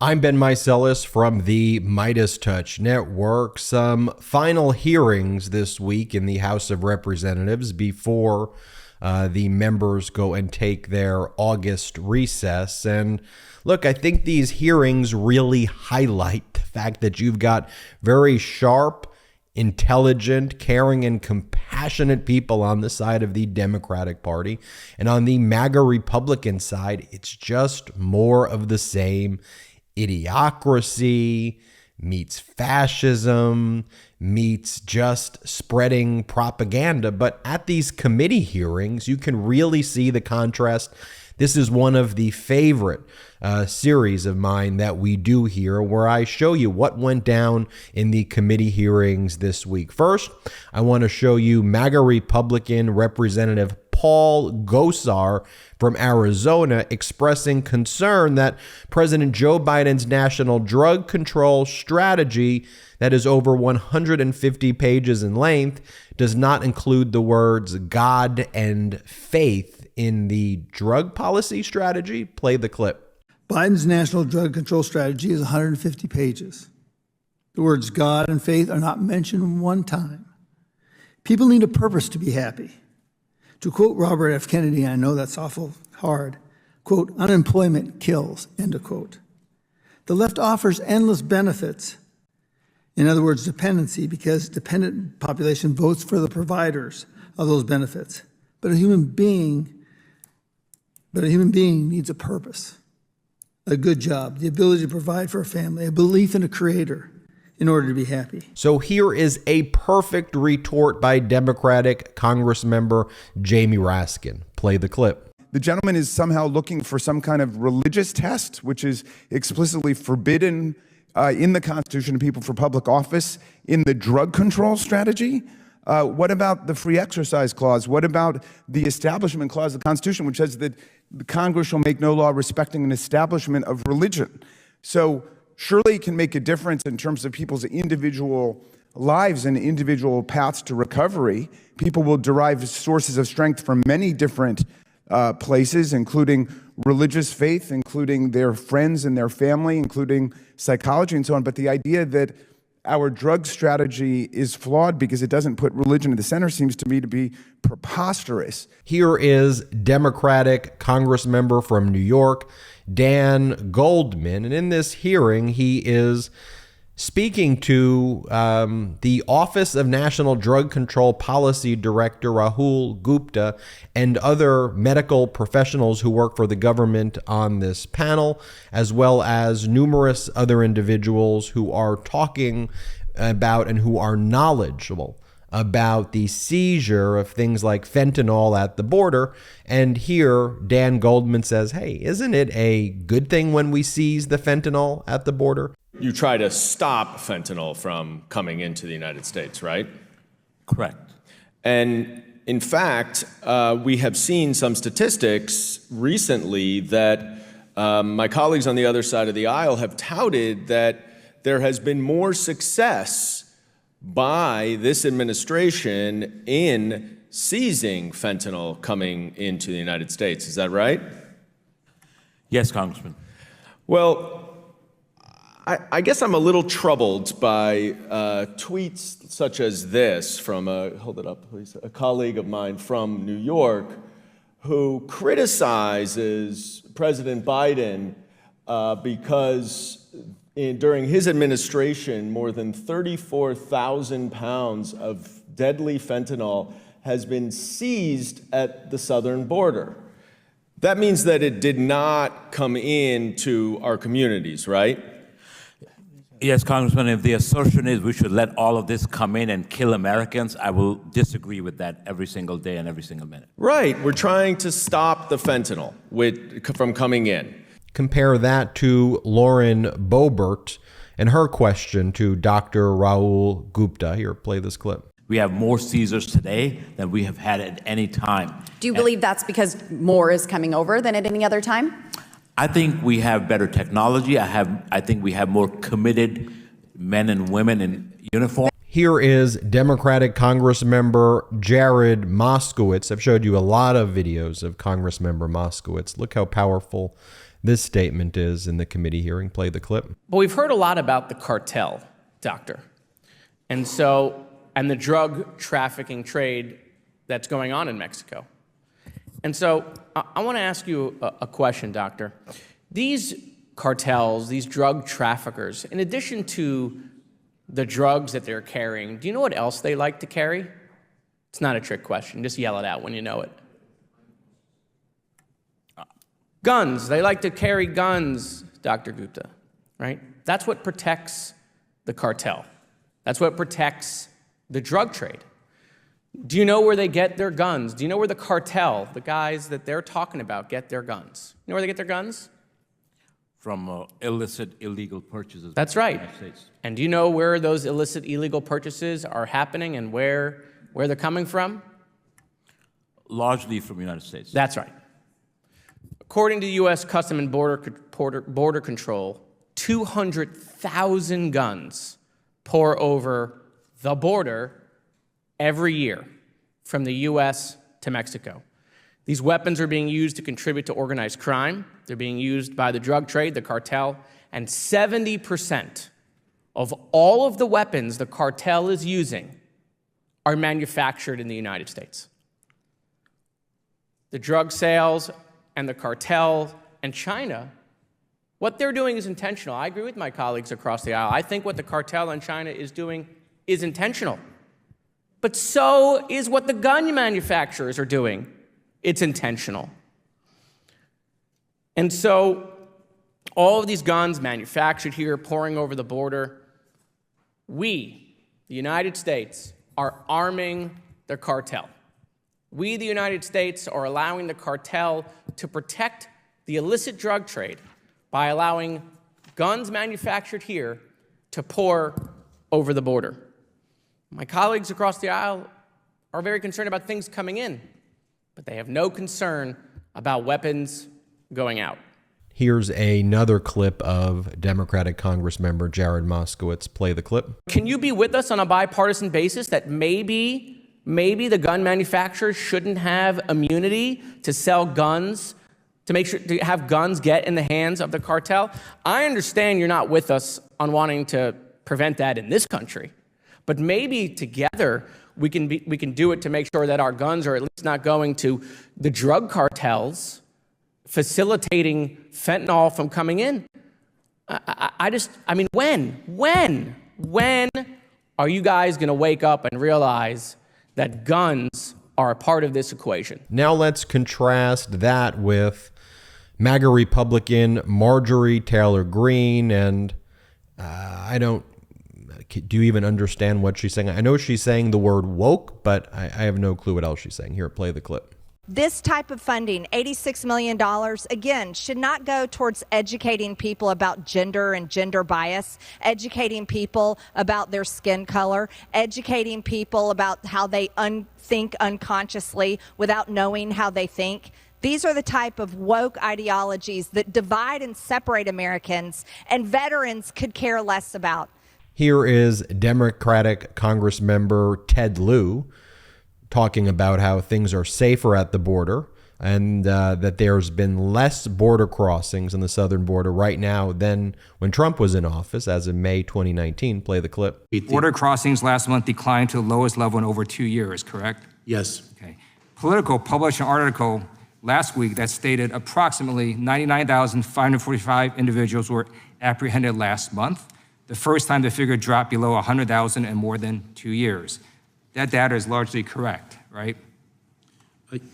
I'm Ben Meiselas from the MeidasTouch Network. Some final hearings this week in the House of Representatives before the members go and take their August recess. And look, I think these hearings really highlight the fact that you've got very sharp, intelligent, caring, and compassionate people on the side of the Democratic Party. And on the MAGA Republican side, it's just more of the same. Idiocracy meets fascism, meets just spreading propaganda. But at these committee hearings, you can really see the contrast. This is one of the favorite series of mine that we do here, where I show you what went down in the committee hearings this week. First, I want to show you MAGA Republican Representative Paul Gosar from Arizona expressing concern that President Joe Biden's national drug control strategy, that is over 150 pages in length, does not include the words God and faith in the drug policy strategy. Play the clip. Biden's national drug control strategy is 150 pages. The words God and faith are not mentioned one time. People need a purpose to be happy. To quote Robert F. Kennedy, I know that's awful hard, quote, unemployment kills, end of quote. The left offers endless benefits. In other words, dependency, because dependent population votes for the providers of those benefits. But a human being needs a purpose, a good job, the ability to provide for a family, a belief in a creator in order to be happy. So here is a perfect retort by Democratic Congressmember Jamie Raskin. Play the clip. The gentleman is somehow looking for some kind of religious test, which is explicitly forbidden in the Constitution of People for Public Office, in the drug control strategy. What about the free exercise clause? What about the establishment clause of the Constitution, which says that the Congress shall make no law respecting an establishment of religion? So surely it can make a difference in terms of people's individual lives and individual paths to recovery. People will derive sources of strength from many different places, including religious faith, including their friends and their family, including psychology and so on. But the idea that our drug strategy is flawed because it doesn't put religion at the center seems to me to be preposterous. Here is Democratic Congressmember from New York, Dan Goldman. And in this hearing, he is speaking to the Office of National Drug Control Policy Director Rahul Gupta and other medical professionals who work for the government on this panel, as well as numerous other individuals who are talking about and who are knowledgeable about the seizure of things like fentanyl at the border. And here, Dan Goldman says, hey, isn't it a good thing when we seize the fentanyl at the border? You try to stop fentanyl from coming into the United States, right? Correct. And in fact, we have seen some statistics recently that my colleagues on the other side of the aisle have touted that there has been more success by this administration in seizing fentanyl coming into the United States. Is that right? Yes, Congressman. Well, I guess I'm a little troubled by tweets such as this from hold it up, please, a colleague of mine from New York who criticizes President Biden because during his administration, more than 34,000 pounds of deadly fentanyl has been seized at the southern border. That means that it did not come into our communities, right? Yes, Congressman, if the assertion is we should let all of this come in and kill Americans, I will disagree with that every single day and every single minute. Right. We're trying to stop the fentanyl from coming in. Compare that to Lauren Boebert and her question to Dr. Rahul Gupta. Here, play this clip. We have more seizures today than we have had at any time. Do you believe that's because more is coming over than at any other time? I think we have better technology. I think we have more committed men and women in uniform. Here is Democratic Congressmember Jared Moskowitz. I've showed you a lot of videos of Congressmember Moskowitz. Look how powerful This statement is in the committee hearing. Play the clip. But we've heard a lot about the cartel, Doctor. And the drug trafficking trade that's going on in Mexico. And so I want to ask you a question, Doctor. These cartels, these drug traffickers, in addition to the drugs that they're carrying, do you know what else they like to carry? It's not a trick question. Just yell it out when you know it. Guns. They like to carry guns, Dr. Gupta, right? That's what protects the cartel. That's what protects the drug trade. Do you know where they get their guns? Do you know where the cartel, the guys that they're talking about, get their guns? You know where they get their guns? From illicit, illegal purchases. That's right. And do you know where those illicit, illegal purchases are happening and where they're coming from? Largely from the United States. That's right. According to U.S. Custom and Border Control, 200,000 guns pour over the border every year from the U.S. to Mexico. These weapons are being used to contribute to organized crime. They're being used by the drug trade, the cartel, and 70% of all of the weapons the cartel is using are manufactured in the United States. The drug sales and the cartel and China, what they're doing is intentional. I agree with my colleagues across the aisle. I think what the cartel and China is doing is intentional. But so is what the gun manufacturers are doing. It's intentional. And so all of these guns manufactured here, pouring over the border, we, the United States, are arming the cartel. We, the United States, are allowing the cartel to protect the illicit drug trade by allowing guns manufactured here to pour over the border. My colleagues across the aisle are very concerned about things coming in, but they have no concern about weapons going out. Here's another clip of Democratic Congressmember Jared Moskowitz. Play the clip. Can you be with us on a bipartisan basis that maybe the gun manufacturers shouldn't have immunity to sell guns, to make sure to have guns get in the hands of the cartel? I understand you're not with us on wanting to prevent that in this country, but maybe together we can do it to make sure that our guns are at least not going to the drug cartels, facilitating fentanyl from coming in. When are you guys going to wake up and realize that guns are a part of this equation? Now let's contrast that with MAGA Republican Marjorie Taylor Greene, and do you even understand what she's saying? I know she's saying the word woke, but I have no clue what else she's saying. Here, play the clip. This type of funding, $86 million, again, should not go towards educating people about gender and gender bias, educating people about their skin color, educating people about how they think unconsciously without knowing how they think. These are the type of woke ideologies that divide and separate Americans, and veterans could care less about. Here is Democratic Congressmember Ted Lieu talking about how things are safer at the border and that there's been less border crossings on the southern border right now than when Trump was in office, as of May 2019. Play the clip. Border crossings last month declined to the lowest level in over 2 years, correct? Yes. Okay. Politico published an article last week that stated approximately 99,545 individuals were apprehended last month, the first time the figure dropped below 100,000 in more than 2 years. That data is largely correct, right?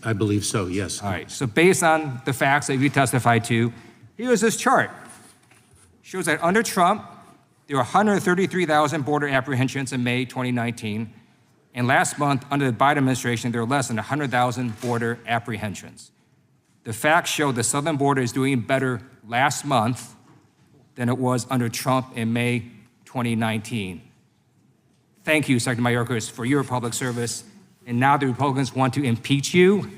I believe so, yes. All right, so based on the facts that you testified to, here's this chart. Shows that under Trump, there were 133,000 border apprehensions in May 2019, and last month, under the Biden administration, there were less than 100,000 border apprehensions. The facts show the southern border is doing better last month than it was under Trump in May 2019. Thank you, Secretary Mayorkas, for your public service. And now the Republicans want to impeach you.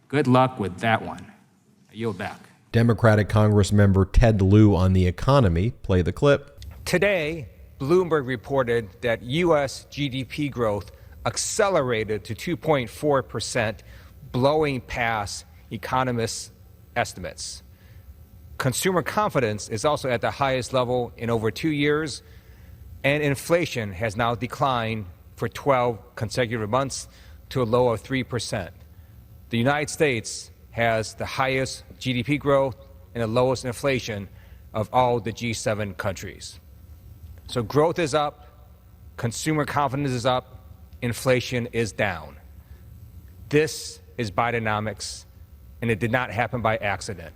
Good luck with that one. I yield back. Democratic Congressmember Ted Lieu on the economy. Play the clip. Today, Bloomberg reported that U.S. GDP growth accelerated to 2.4%, blowing past economists' estimates. Consumer confidence is also at the highest level in over 2 years, and inflation has now declined for 12 consecutive months to a low of 3%. The United States has the highest GDP growth and the lowest inflation of all the G7 countries. So growth is up, consumer confidence is up, inflation is down. This is Bidenomics, and it did not happen by accident.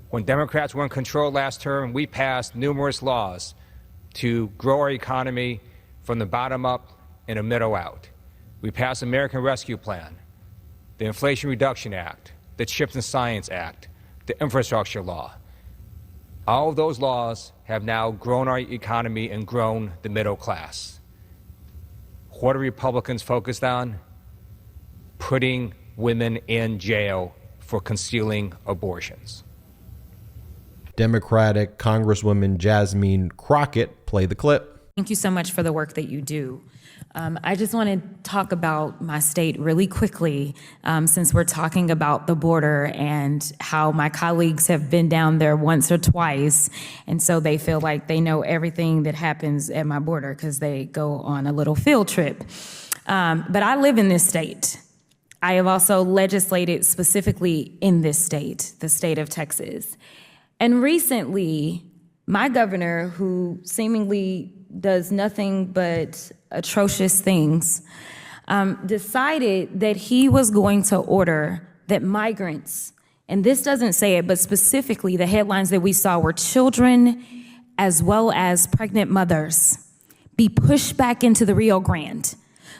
When Democrats were in control last term, we passed numerous laws to grow our economy from the bottom up and the middle out. We passed the American Rescue Plan, the Inflation Reduction Act, the CHIPS and Science Act, the Infrastructure Law. All of those laws have now grown our economy and grown the middle class. What are Republicans focused on? Putting women in jail for concealing abortions. Democratic Congresswoman Jasmine Crockett, play the clip. Thank you so much for the work that you do. I just want to talk about my state really quickly, since we're talking about the border and how my colleagues have been down there once or twice, and so they feel like they know everything that happens at my border because they go on a little field trip. But I live in this state. I have also legislated specifically in this state, the state of Texas. And recently, my governor, who seemingly does nothing but atrocious things, decided that he was going to order that migrants, and this doesn't say it, but specifically the headlines that we saw were children as well as pregnant mothers, be pushed back into the Rio Grande.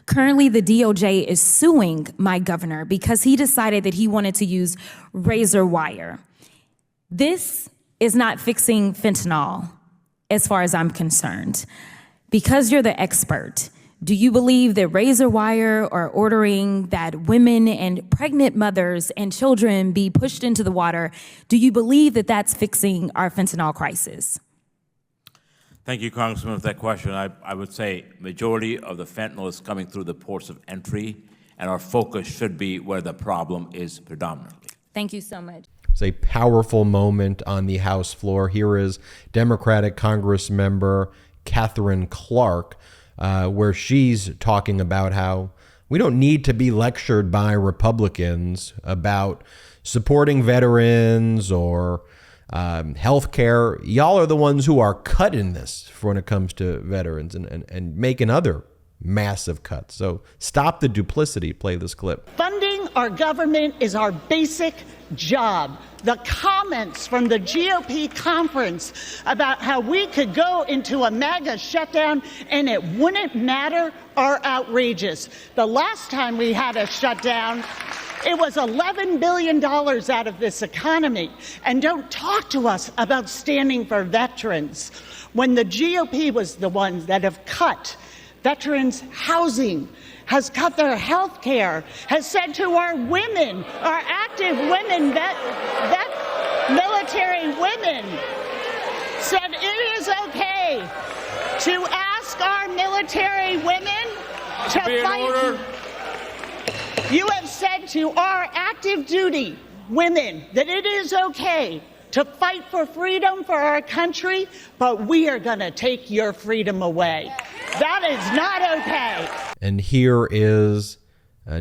Currently, the DOJ is suing my governor because he decided that he wanted to use razor wire. This is not fixing fentanyl, as far as I'm concerned. Because you're the expert, do you believe that razor wire or ordering that women and pregnant mothers and children be pushed into the water, do you believe that that's fixing our fentanyl crisis? Thank you, Congressman, for that question. I would say majority of the fentanyl is coming through the ports of entry, and our focus should be where the problem is predominantly. Thank you so much. It's a powerful moment on the House floor. Here is Democratic Congressmember Catherine Clark, where she's talking about how we don't need to be lectured by Republicans about supporting veterans or health care. Y'all are the ones who are cutting this when it comes to veterans and making other massive cuts. So stop the duplicity. Play this clip. Funding our government is our basic job. The comments from the GOP conference about how we could go into a MAGA shutdown and it wouldn't matter are outrageous. The last time we had a shutdown, it was $11 billion out of this economy. And don't talk to us about standing for veterans when the GOP was the ones that have cut veterans' housing, has cut their health care, has said to our women, our active women, military women, said it is okay to ask our military women to fight. You have said to our active duty women that it is okay to fight for freedom for our country, but we are going to take your freedom away. That is not okay. And here is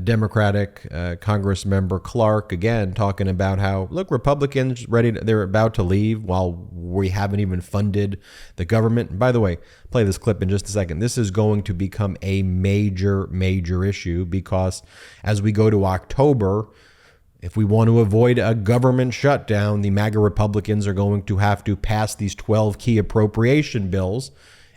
Democratic Congressmember Clark again talking about how, look, Republicans they're about to leave while we haven't even funded the government. And by the way, play this clip in just a second. This is going to become a major, major issue because as we go to October, if we want to avoid a government shutdown, the MAGA Republicans are going to have to pass these 12 key appropriation bills,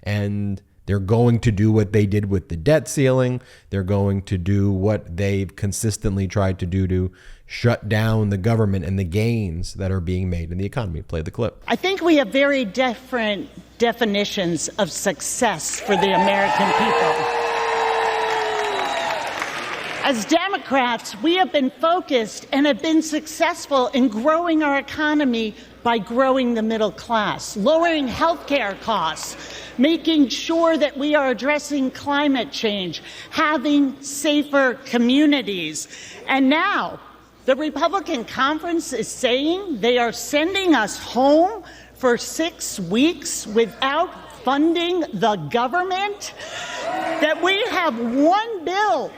and they're going to do what they did with the debt ceiling. They're going to do what they've consistently tried to do to shut down the government and the gains that are being made in the economy. Play the clip. I think we have very different definitions of success for the American people. As Democrats, we have been focused and have been successful in growing our economy by growing the middle class, lowering health care costs, making sure that we are addressing climate change, having safer communities. And now, The Republican conference is saying they are sending us home for 6 weeks without funding the government, that we have one bill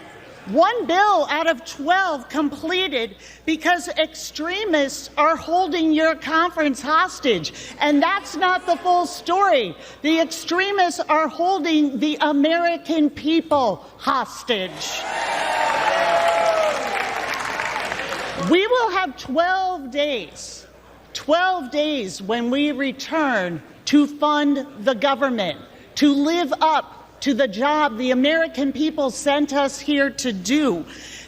out of 12 completed because extremists are holding your conference hostage. And that's not the full story. The extremists are holding the American people hostage. We will have 12 days when we return to fund the government, to live up to the job the American people sent us here to do.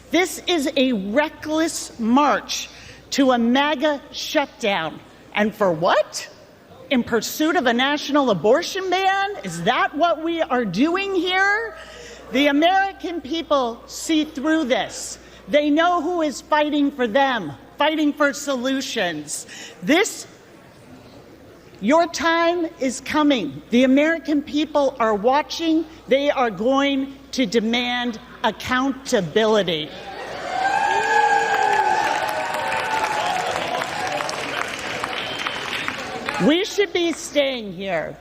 This is a reckless march to a MAGA shutdown. And for what? In pursuit of a national abortion ban? Is that what we are doing here? The American people see through this. They know who is fighting for them, fighting for solutions. Your time is coming. The American people are watching. They are going to demand accountability. We should be staying here,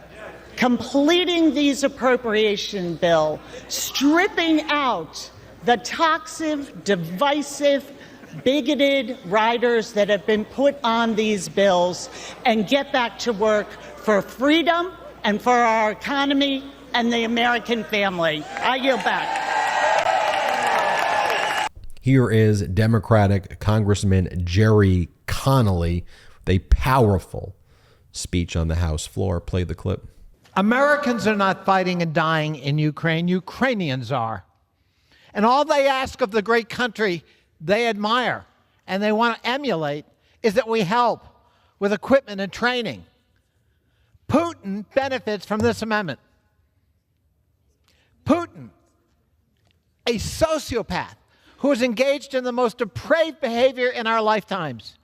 completing these appropriation bill, stripping out the toxic, divisive, bigoted riders that have been put on these bills, and get back to work for freedom and for our economy and the American family. I yield back. Here is Democratic Congressman Jerry Connolly with a powerful speech on the House floor. Play the clip. Americans are not fighting and dying in Ukraine. Ukrainians are. And all they ask of the great country they admire and they want to emulate is that we help with equipment and training. Putin benefits from this amendment. Putin, a sociopath who is engaged in the most depraved behavior in our lifetimes,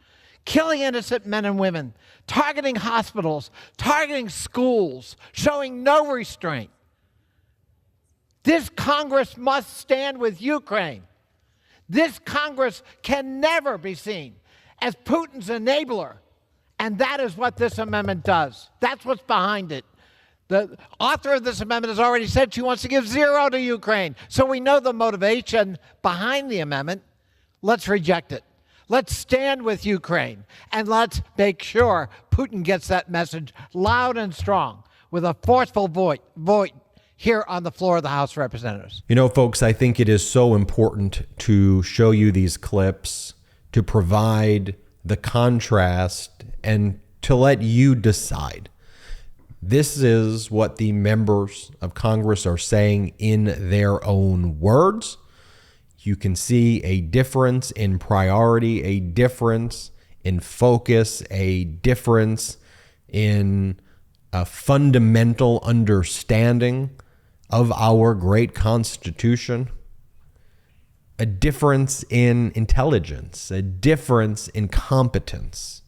killing innocent men and women, targeting hospitals, targeting schools, showing no restraint. This Congress must stand with Ukraine. This Congress can never be seen as Putin's enabler. And that is what this amendment does. That's what's behind it. The author of this amendment has already said she wants to give zero to Ukraine. So we know the motivation behind the amendment. Let's reject it. Let's stand with Ukraine. And let's make sure Putin gets that message loud and strong with a forceful vote here on the floor of the House of Representatives. You know, folks, I think it is so important to show you these clips, to provide the contrast, and to let you decide. This is what the members of Congress are saying in their own words. You can see a difference in priority, a difference in focus, a difference in a fundamental understanding of our great Constitution, a difference in intelligence, a difference in competence.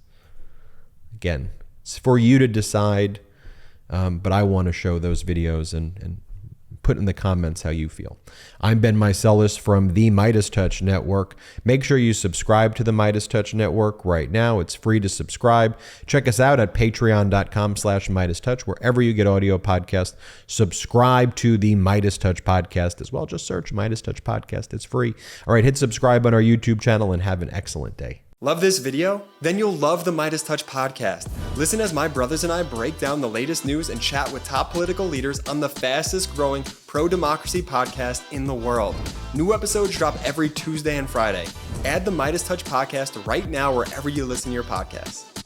Again, it's for you to decide, but I want to show those videos and put in the comments how you feel. I'm Ben Meiselas from the MeidasTouch Network. Make sure you subscribe to the MeidasTouch Network right now. It's free to subscribe. Check us out at patreon.com/MeidasTouch, wherever you get audio podcasts. Subscribe to the MeidasTouch podcast as well. Just search MeidasTouch podcast. It's free. All right, hit subscribe on our YouTube channel and have an excellent day. Love this video? Then you'll love the MeidasTouch podcast. Listen as my brothers and I break down the latest news and chat with top political leaders on the fastest growing pro-democracy podcast in the world. New episodes drop every Tuesday and Friday. Add the MeidasTouch podcast right now wherever you listen to your podcasts.